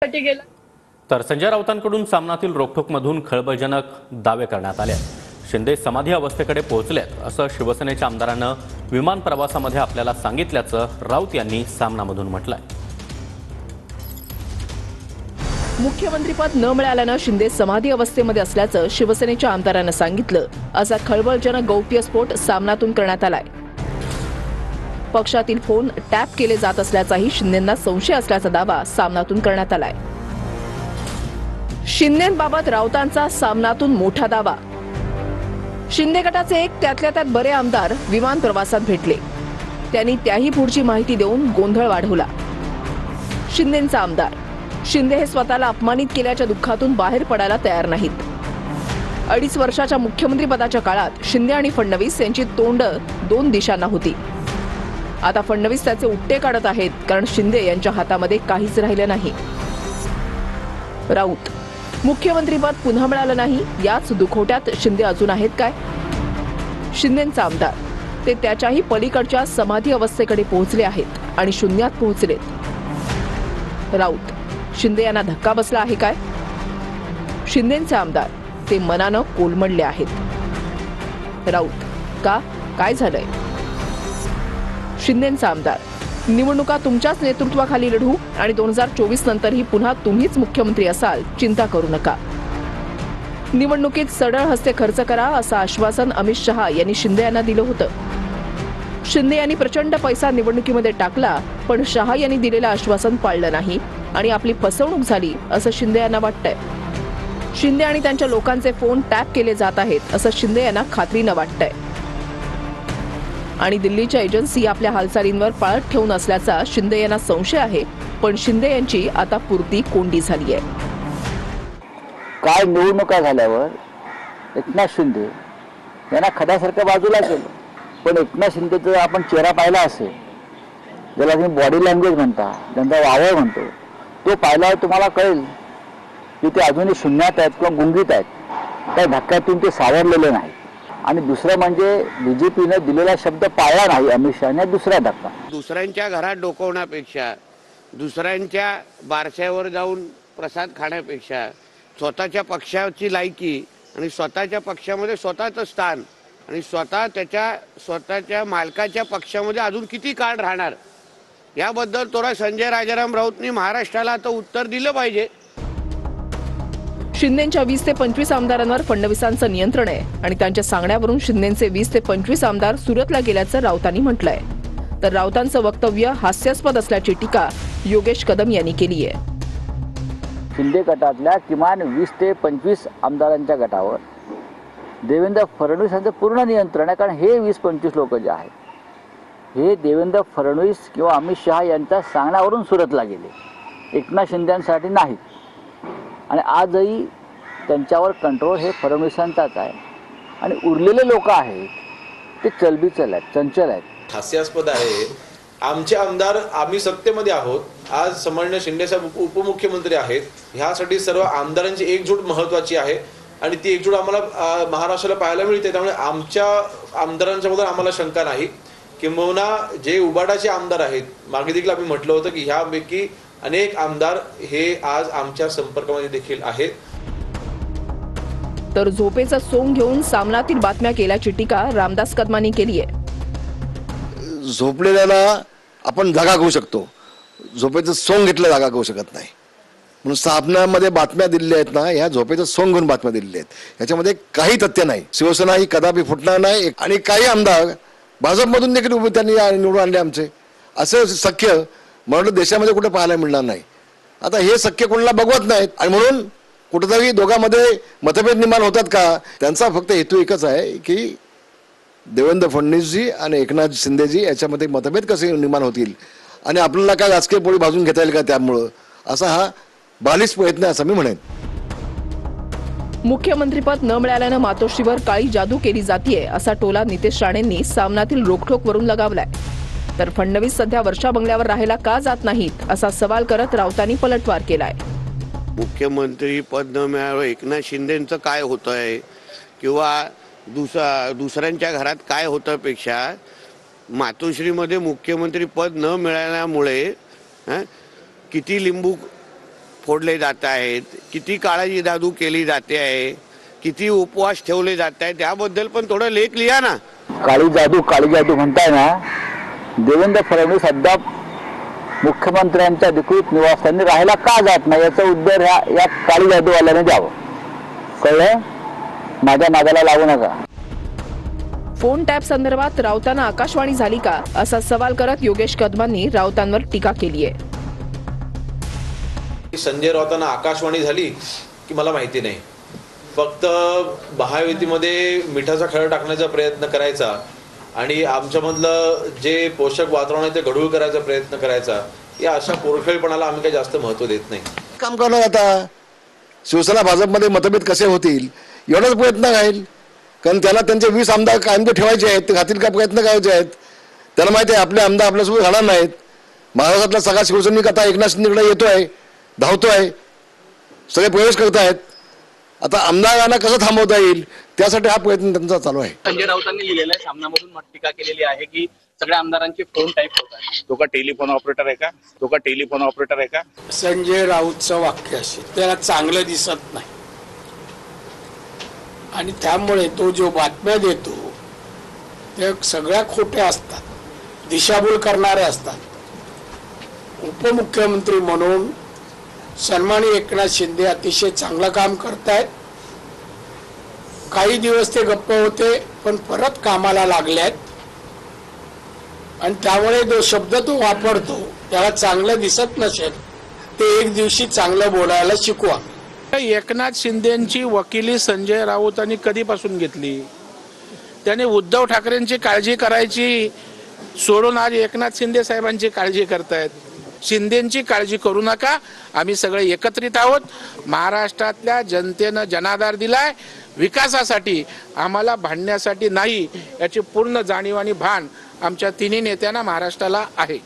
साठी गेला। तर संजय राऊतांकडून सामनातील रोखठोकमधून खळबळजनक दावे करण्यात आले। शिंदे समाधी अवस्थेकडे पोहोचलेत असं शिवसेनेच्या आमदारांना विमान प्रवासामध्ये आपल्याला सांगितल्याचं राऊत यांनी सामनामधून म्हटलंय। मुख्यमंत्रीपद न मिळाल्यानं शिंदे समाधी अवस्थेमध्ये असल्याचं शिवसेनेच्या आमदारांना सांगितलं असा खळबळजनक गौप्यस्फोट सामनातून करण्यात आलाय। पक्षातील फोन टॅप केले जात असल्याचाही शिंदेंना संशय असल्याचा दावा सामनातून करण्यात आलाय। शिंदेंबाबत राऊतांचा सामनातून मोठा दावा। शिंदे गटाचे एक त्यातल्या त्यात बरे आमदार विमान प्रवासात भेटले। त्यांनी त्याही पुढची माहिती देऊन गोंधळ वाढवला। शिंदेंचा आमदार शिंदे हे स्वतःला अपमानित केल्याच्या दुःखातून बाहेर पडायला तयार नाहीत। 2.5 वर्षाच्या मुख्यमंत्रीपदाच्या काळात शिंदे आणि फडणवीस यांची तोंड 2 दिशांना होती। आता फडणवीस त्याचे उट्टे काढत आहेत कारण शिंदे यांच्या हातामध्ये काहीच राहिलं नाही। राऊत मुख्यमंत्रीपद पुन्हा मिळालं नाही याच दुखोट्यात शिंदे अजून आहेत काय? शिंदेंचा आमदार ते त्याच्याही पलीकडच्या समाधी अवस्थेकडे पोहोचले आहेत आणि शून्यात पोहोचलेत। राऊत शिंदे यांना धक्का बसला आहे काय? शिंदेंचे आमदार ते मनानं कोलमडले आहेत। राऊत का काय झालंय? शिंदेंचा आमदार निवडणुका तुमच्याच नेतृत्वाखाली लढू आणि 2024 नंतरही पुन्हा तुम्हीच मुख्यमंत्री असाल, चिंता करू नका। निवडणुकीत सडळ हस्ते खर्च करा असं आश्वासन अमित शहा यांनी शिंदे यांना दिलं होतं। शिंदे यांनी प्रचंड पैसा निवडणुकीमध्ये टाकला पण शहा यांनी दिलेलं आश्वासन पाळलं नाही आणि आपली फसवणूक झाली असं शिंदे यांना वाटतंय। शिंदे आणि त्यांच्या लोकांचे फोन टॅप केले जात आहेत असं शिंदे यांना खात्रीनं वाटतंय आणि दिल्लीच्या एजन्सी आपल्या हालचालींवर पाळत ठेवून असल्याचा शिंदे यांना संशय आहे। पण शिंदे यांची आता पुरती कोंडी झाली आहे। काय निवडणुका झाल्यावर एकनाथ शिंदे यांना खड्यासारखं बाजूला केलं, पण एकनाथ शिंदेचा आपण चेहरा पाहिला असेल, ज्याला तुम्ही बॉडी लँग्वेज म्हणता, त्यांचा वावर म्हणतो, तो पाहिल्यावर तुम्हाला कळेल की ते अजूनही शून्यात आहेत किंवा गुंगीत आहेत। त्या धक्क्यातून ते सावरलेले नाहीत। आणि दुसरं म्हणजे बीजेपीने दिलेला शब्द पाळला नाही अमित शहाने, दुसरा धक्का। दुसऱ्यांच्या घरात डोकवण्यापेक्षा, दुसऱ्यांच्या बारशावर जाऊन प्रसाद खाण्यापेक्षा स्वतःच्या पक्षाची लायकी आणि स्वतःच्या पक्षामध्ये स्वतःचं स्थान आणि स्वतःच्या मालकाच्या पक्षामध्ये अजून किती काळ राहणार याबद्दल थोडा संजय राजाराम राऊतनी महाराष्ट्राला आता उत्तर दिलं पाहिजे। शिंदेंच्या 20 ते 25 आमदारांवर फडणवीसांचं नियंत्रण आहे आणि त्यांच्या सांगण्यावरून शिंदेंचे 20 ते 25 आमदार सुरतला गेल्याचं राऊतांनी म्हटलंय। तर राऊतांचं वक्तव्य हास्यास्पद असल्याची टीका योगेश कदम यांनी केली आहे। शिंदे गटातल्या किमान 20 ते 25 आमदारांच्या गटावर देवेंद्र फडणवीस यांचं पूर्ण नियंत्रण आहे, कारण हे 20-25 लोक जे आहेत हे देवेंद्र फडणवीस किंवा अमित शहा यांच्या सांगण्यावरून सुरतला गेले, एकनाथ शिंदेसाठी नाहीत। आणि आजही त्यांच्यावर कंट्रोल हे फडणवीसांचाच आहे आणि उरलेले लोक आहेत ते चलबिचल आहेत, चंचल आहेत। हास्यास्पद आहे। आमचे आमदार, आम्ही सत्तेमध्ये आहोत, आज सन्माननीय शिंदे साहेब उपमुख्यमंत्री आहेत, ह्यासाठी सर्व आमदारांची एकजूट महत्त्वाची आहे आणि ती एकजूट आम्हाला महाराष्ट्राला पाहायला मिळते। त्यामुळे आमच्या आमदारांच्याबद्दल आम्हाला शंका नाही। किंबहुना जे उबाटाचे आमदार आहेत, मागे देखील आम्ही म्हटलं होतं की ह्यापैकी अनेक आमदार हे आज आमच्या संपर्कामध्ये देखील आहेत। तर झोपेचं सोंग घेऊन सामनातील बातम्या केल्याची टीका रामदास कदमांनी केली आहे। झोपलेल्याला आपण जागा करू शकतो, झोपेचं सोंग घेतलं जागा करू शकत नाही। म्हणून सामन्यामध्ये बातम्या दिलेल्या आहेत ना, ह्या झोपेचं सोंग घेऊन बातम्या दिलेल्या आहेत, याच्यामध्ये काही तथ्य नाही। शिवसेना ही कदापि फुटणार नाही आणि काही आमदार भाजपमधून देखील त्यांनी निवडून आणले आमचे, असं सख्य म्हणून देशामध्ये कुठे पाहायला मिळणार नाही। आता हे सख्य कोणाला बघवत नाहीत आणि म्हणून कुठेतरी दोघांमध्ये मतभेद निर्माण होतात का? त्यांचा फक्त हेतू एकच आहे की देवेंद्र फडणवीसजी आणि एकनाथ शिंदेजी याच्यामध्ये मतभेद कसे निर्माण होतील आणि आपल्याला काय राजकीय पोळी भाजून घेता येईल का त्यामुळं, असा हा बालिश प्रयत्न आहे असं मी म्हणेन। मुख्यमंत्रीपद न मिळाल्यानं मातोश्रीवर काळी जादू केली जातीये असा टोला नितेश राणेंनी सामनातील रोखठोकवरून लगावलाय। तर फडणवीस सध्या वर्षा बंगल्यावर राहायला का जात नाहीत असा सवाल करत राऊतांनी पलटवार केलाय। मुख्यमंत्री पद न मिळालं एकनाथ शिंदेंचं काय होतंय किंवा दुसऱ्यांच्या घरात काय होतं पेक्षा मातोश्रीमध्ये मुख्यमंत्री पद न मिळाल्यामुळे किती लिंबू फोडले जात आहेत, किती काळाची जादू केली जाते आहे, किती उपवास ठेवले जात आहेत, त्याबद्दल पण थोडं लेख लिहा ना. काळी जादू म्हणताय ना, देवेंद्र फडणवीस अद्याप मुख्यमंत्र्यांच्या अधिकृत निवासस्थानी राहायला का जात नाही याचं उत्तर या काळी जादूवाल्याने द्यावं. कळलं? माझ्या नादाला लागू नका. फोन टॅप संदर्भात राऊतांना आकाशवाणी झाली का असा सवाल करत योगेश कदमांनी राऊतांवर टीका केली आहे. संजय राऊतांना आकाशवाणी झाली की मला माहिती नाही. फक्त महायुतीमध्ये मिठाचा खडा टाकण्याचा प्रयत्न करायचा आणि आमच्यामधलं जे पोषक वातावरण आहे ते गढूळ करायचा प्रयत्न करायचा, या अशा पोरखेळपणाला आम्ही काही जास्त महत्व देत नाही. काम करणार आता शिवसेना भाजपमध्ये मतभेद कसे होतील एवढाच प्रयत्न राहील. कारण त्याला त्यांचे 20 आमदार कायम ते ठेवायचे आहेत, ते खातील का प्रयत्न करायचे आहेत. त्याला माहिती आहे आपले आमदार आपल्यासोबत राहणार नाहीत. महाराष्ट्रातला सगळा शिवसैनिक आता एकनाथ शिंदेकडे येतोय, धावतोय, सगळे प्रवेश करत आहेत. आता आमदारांना कसं थांबवता येईल त्यासाठी हा प्रयत्न त्यांचा चालू आहे. संजय राऊतांनी लिहिलेलं आहे, सामनामधून टीका केलेली आहे की सगळ्या आमदारांचे फोन टाईप होतात. तो का टेलिफोन ऑपरेटर आहे का? तो का टेलिफोन ऑपरेटर आहे का? संजय राऊतचं वाक्य असे त्याला चांगलं दिसत नाही आणि त्यामुळे तो जो बातम्या देतो ते सगळ्या खोट्या असतात, दिशाभूल करणारे असतात. उपमुख्यमंत्री म्हणून सन्माननीय एकनाथ शिंदे अतिशय चांगलं काम करतायत. काही दिवस ते गप्प होते पण परत कामाला लागलेत आणि त्यामुळे जो शब्द तो वापरतो त्याला चांगलं दिसत नसेल ते एक दिवशी चांगलं बोलायला शिकवा. एकनाथ शिंदेची वकिली संजय राऊतांनी कधीपासून घेतली? त्याने उद्धव ठाकरेंची काळजी करायची सोडून आज एकनाथ शिंदे साहेबांची काळजी करतायत. शिंदेची काळजी करू नका, आम्ही सगळे एकत्रित आहोत. महाराष्ट्रातल्या जनतेनं जनाधार दिलाय विकासासाठी, आम्हाला भांडण्यासाठी नाही, याची पूर्ण जाणीव आणि भान आमच्या तिन्ही नेत्यांना महाराष्ट्राला आहे.